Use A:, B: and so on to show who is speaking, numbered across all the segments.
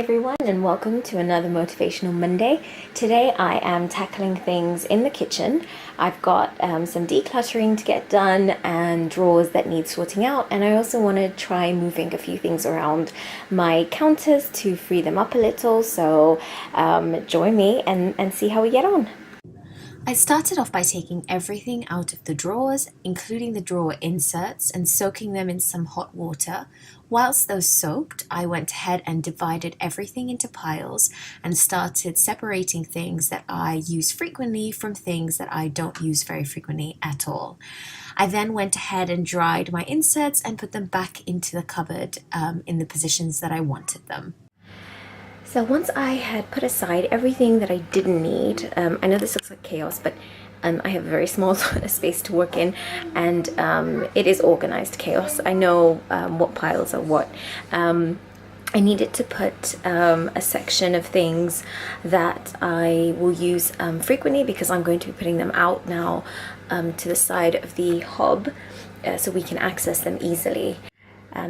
A: everyone, and welcome to another Motivational Monday. Today I am tackling things in the kitchen. I've got some decluttering to get done and drawers that need sorting out, and I also want to try moving a few things around my counters to free them up a little. So join me and see how we get on. I started off by taking everything out of the drawers, including the drawer inserts, and soaking them in some hot water. Whilst those soaked, I went ahead and divided everything into piles and started separating things that I use frequently from things that I don't use very frequently at all. I then went ahead and dried my inserts and put them back into the cupboard in the positions that I wanted them. So once I had put aside everything that I didn't need, I know this looks like chaos, but I have a very small space to work in, and it is organized chaos. I know what piles are what. I needed to put a section of things that I will use frequently, because I'm going to be putting them out now to the side of the hob so we can access them easily.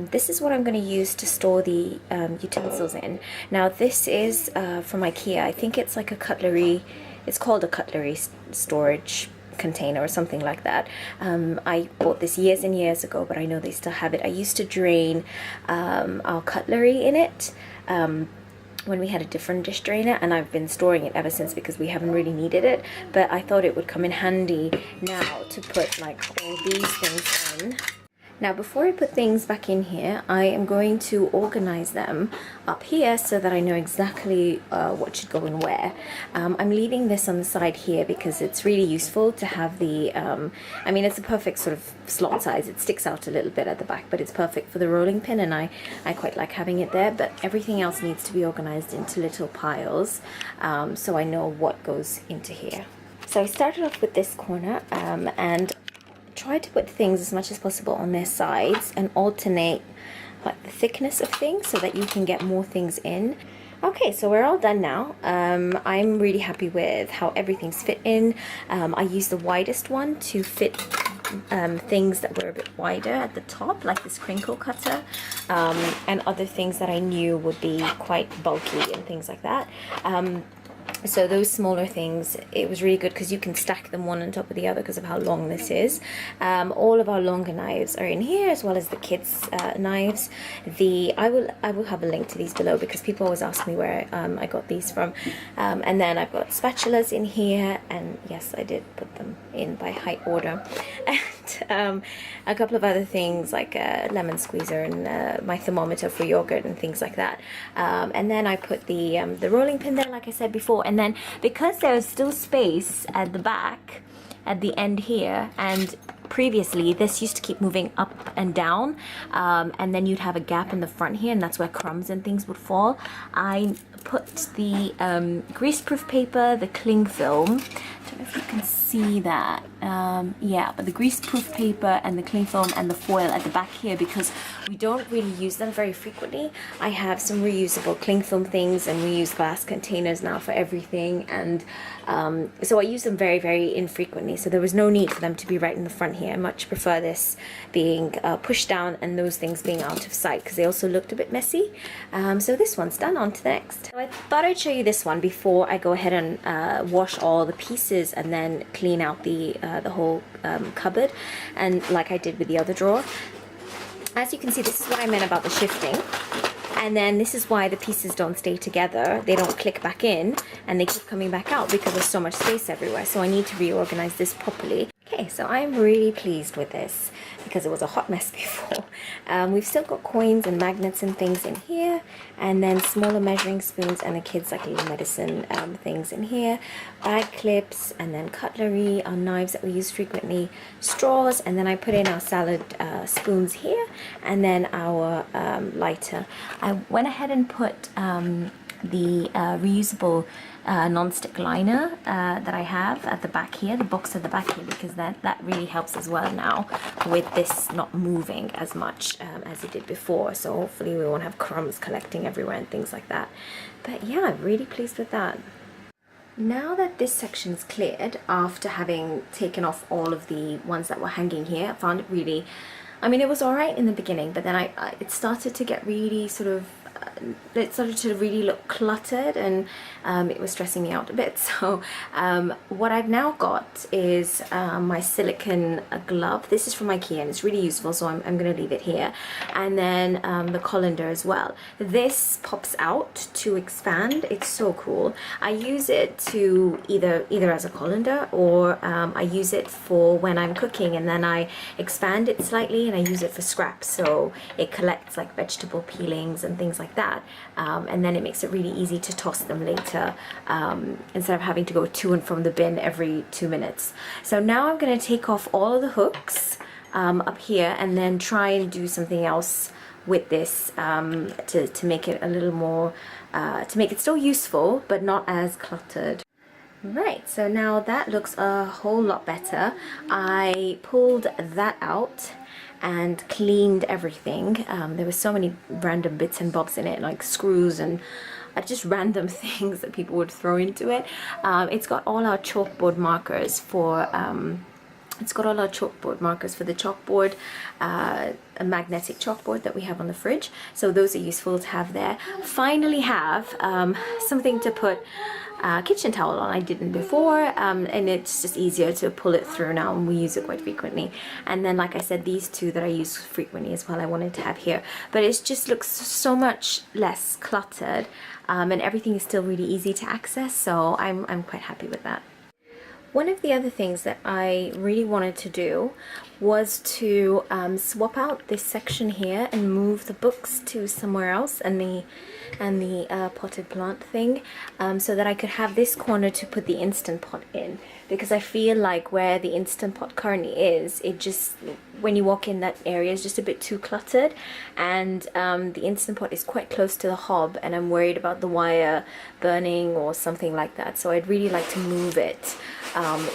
A: This is what I'm going to use to store the utensils in. Now this is from IKEA. I think it's like a cutlery, it's called a cutlery storage container or something like that. I bought this years and years ago, but I know they still have it. I used to drain our cutlery in it when we had a different dish drainer, and I've been storing it ever since because we haven't really needed it. But I thought it would come in handy now to put like all these things in. Now before I put things back in here, I am going to organize them up here so that I know exactly what should go in where. I'm leaving this on the side here because it's really useful to have the, I mean, it's a perfect sort of slot size. It sticks out a little bit at the back, but it's perfect for the rolling pin, and I quite like having it there. But everything else needs to be organized into little piles so I know what goes into here. So I started off with this corner and try to put things as much as possible on their sides and alternate like the thickness of things so that you can get more things in. Okay, so we're all done now. I'm really happy with how everything's fit in. I used the widest one to fit things that were a bit wider at the top, like this crinkle cutter, and other things that I knew would be quite bulky and things like that. So those smaller things, it was really good because you can stack them one on top of the other because of how long this is. All of our longer knives are in here, as well as the kids' knives. I will have a link to these below because people always ask me where I got these from. And then I've got spatulas in here, and yes, I did put them in by height order. And a couple of other things like a lemon squeezer and my thermometer for yogurt and things like that. And then I put the rolling pin there, like I said before. And then because there's still space at the back, at the end here, and previously this used to keep moving up and down, and then you'd have a gap in the front here, and that's where crumbs and things would fall. I put the greaseproof paper, the cling film. I don't know if you can see that. Yeah, but the greaseproof paper and the cling film and the foil at the back here, because we don't really use them very frequently. I have some reusable cling film things, and we use glass containers now for everything, and so I use them very, very infrequently, so there was no need for them to be right in the front here. I much prefer this being pushed down and those things being out of sight, because they also looked a bit messy. So this one's done. On to the next. So I thought I'd show you this one before I go ahead and wash all the pieces and then clean out the whole cupboard, and like I did with the other drawer. As you can see, this is what I meant about the shifting. And then this is why the pieces don't stay together. They don't click back in, and they keep coming back out because there's so much space everywhere. So I need to reorganize this properly. Okay, so I'm really pleased with this because it was a hot mess before. We've still got coins and magnets and things in here, and then smaller measuring spoons and the kids like little medicine things in here, bag clips, and then cutlery, our knives that we use frequently, straws, and then I put in our salad spoons here, and then our lighter. I went ahead and put the reusable non-stick liner that I have at the back here, the box at the back here, because that really helps as well now with this not moving as much as it did before. So hopefully we won't have crumbs collecting everywhere and things like that. But yeah, I'm really pleased with that. Now that this section's cleared, after having taken off all of the ones that were hanging here, I found it really, I mean, it was alright in the beginning, but then it started to get really sort of it started to really look cluttered, and it was stressing me out a bit. So what I've now got is my silicone glove. This is from IKEA and it's really useful, so I'm going to leave it here. And then the colander as well. This pops out to expand. It's so cool. I use it to either as a colander, or I use it for when I'm cooking, and then I expand it slightly and I use it for scraps, so it collects like vegetable peelings and things like that, and then it makes it really easy to toss them later, instead of having to go to and from the bin every 2 minutes. So now I'm going to take off all of the hooks up here, and then try and do something else with this to make it a little more, to make it still useful but not as cluttered. Right, so now that looks a whole lot better. I pulled that out and cleaned everything. There were so many random bits and bobs in it, like screws and just random things that people would throw into it. It's got all our chalkboard markers for the chalkboard, a magnetic chalkboard that we have on the fridge, so those are useful to have there. Finally have something to put kitchen towel on. I didn't before, and it's just easier to pull it through now, and we use it quite frequently. And then, like I said, these two that I use frequently as well, I wanted to have here. But it just looks so much less cluttered, and everything is still really easy to access, so I'm quite happy with that. One of the other things that I really wanted to do was to swap out this section here and move the books to somewhere else, and the potted plant thing, so that I could have this corner to put the Instant Pot in, because I feel like where the Instant Pot currently is, it just, when you walk in, that area is just a bit too cluttered, and the Instant Pot is quite close to the hob, and I'm worried about the wire burning or something like that, so I'd really like to move it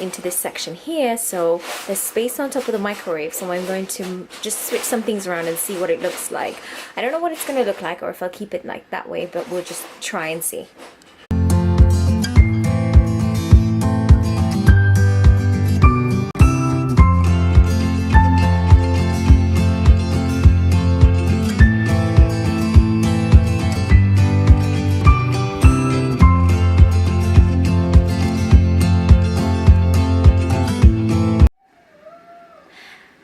A: into this section here, so there's space on top of the microwave. So I'm going to just switch some things around and see what it looks like. I don't know what it's going to look like, or if I'll keep it like that way, but we'll just try and see.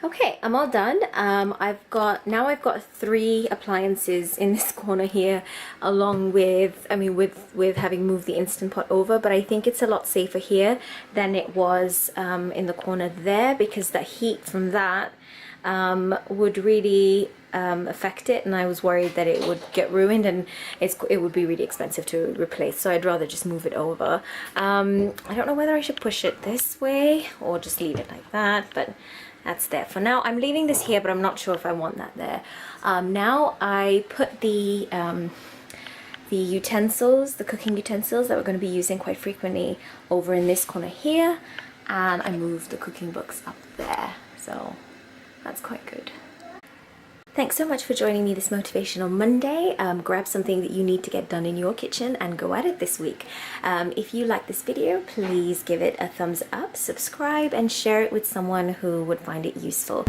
A: Okay, I'm all done. I've got 3 appliances in this corner here, along with, with having moved the Instant Pot over, but I think it's a lot safer here than it was in the corner there, because the heat from that would really affect it, and I was worried that it would get ruined, and it would be really expensive to replace, so I'd rather just move it over. I don't know whether I should push it this way or just leave it like that, but that's there for now. I'm leaving this here, but I'm not sure if I want that there. Now I put the utensils, the cooking utensils that we're going to be using quite frequently, over in this corner here, and I moved the cooking books up there, so that's quite good. Thanks so much for joining me this Motivational Monday. Grab something that you need to get done in your kitchen and go at it this week. If you like this video, please give it a thumbs up, subscribe, and share it with someone who would find it useful.